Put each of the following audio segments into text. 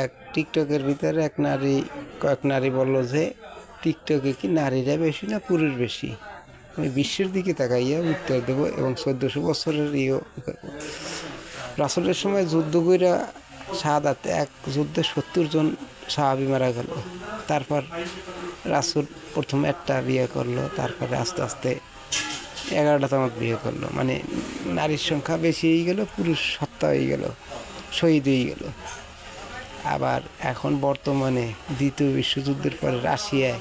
এক টিকটকের ভিতরে কয়েক নারী বলল যে টিকটকে কি নারীরা বেশি না পুরুষ বেশি। আমি বিশ্বের দিকে তাকাইয়া উত্তর দেবো এবং 1400 বছরের করবো। রাসূলের সময় যুদ্ধ কইরা শাহাদাত, এক যুদ্ধে 70 জন সাহাবী মারা গেল। তারপর রাসূল প্রথম একটা বিয়ে করলো, তারপরে আস্তে আস্তে 11টা তামাক বিয়ে করলো। মানে নারীর সংখ্যা বেশি হয়ে গেল, পুরুষ হত্যা হয়ে গেল, শহীদ হয়ে গেল। আবার এখন বর্তমানে দ্বিতীয় বিশ্বযুদ্ধের পরে রাশিয়ায়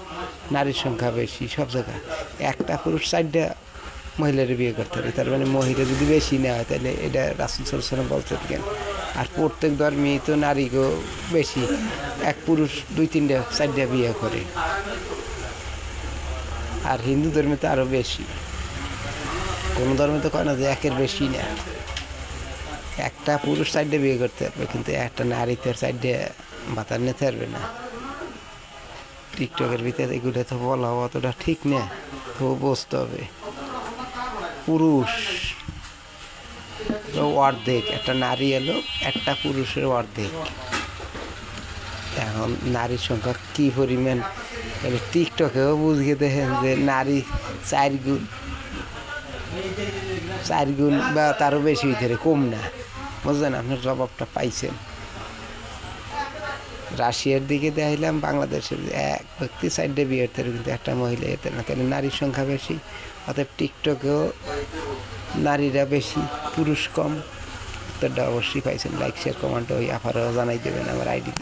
নারীর সংখ্যা বেশি সব জায়গায়। একটা পুরুষ 4টা মহিলার বিয়ে করতে হবে। তার মানে মহিলা যদি বেশি না হয় তাহলে এটা রাসূল সাল্লাল্লাহু আলাইহি ওয়াসাল্লাম বলতে কেন? আর প্রত্যেক ধর্মেই তো নারীকেও বেশি, এক পুরুষ 2-3টা 4টা বিয়ে করে। আর হিন্দু ধর্মে তো আরও বেশি। কোনো ধর্মে তো কয় না যে একের বেশি না। একটা পুরুষ 4টা বিয়ে করতে পারবে, কিন্তু একটা নারী তো 4টা ভাতার নিতে পারবে না। টিকটকের ভিতরে এগুলো তো বলা অতটা ঠিক না, তো বুঝতে হবে পুরুষ অর্ধেক, একটা নারী এলো একটা পুরুষের অর্ধেক। এখন নারীর সংখ্যা কী পরিমাণ টিকটকেও বুঝিয়ে দেখেন যে নারী 4 গুণ বা তারও বেশি হইতে কম না। বুঝলেন? আপনার জবাবটা পাইছেন। রাশিয়ার দিকে দেখাইলাম, বাংলাদেশের এক ব্যক্তি 4টা বিয়ে করতে, কিন্তু একটা মহিলা এতে না, কেন নারীর সংখ্যা বেশি। অতএব টিকটকেও নারীরা বেশি, পুরুষ কম। উত্তরটা অবশ্যই পাইছেন। লাইক, শেয়ার, কমেন্ট ওই আপারও জানাই দেবেন আমার আইডি।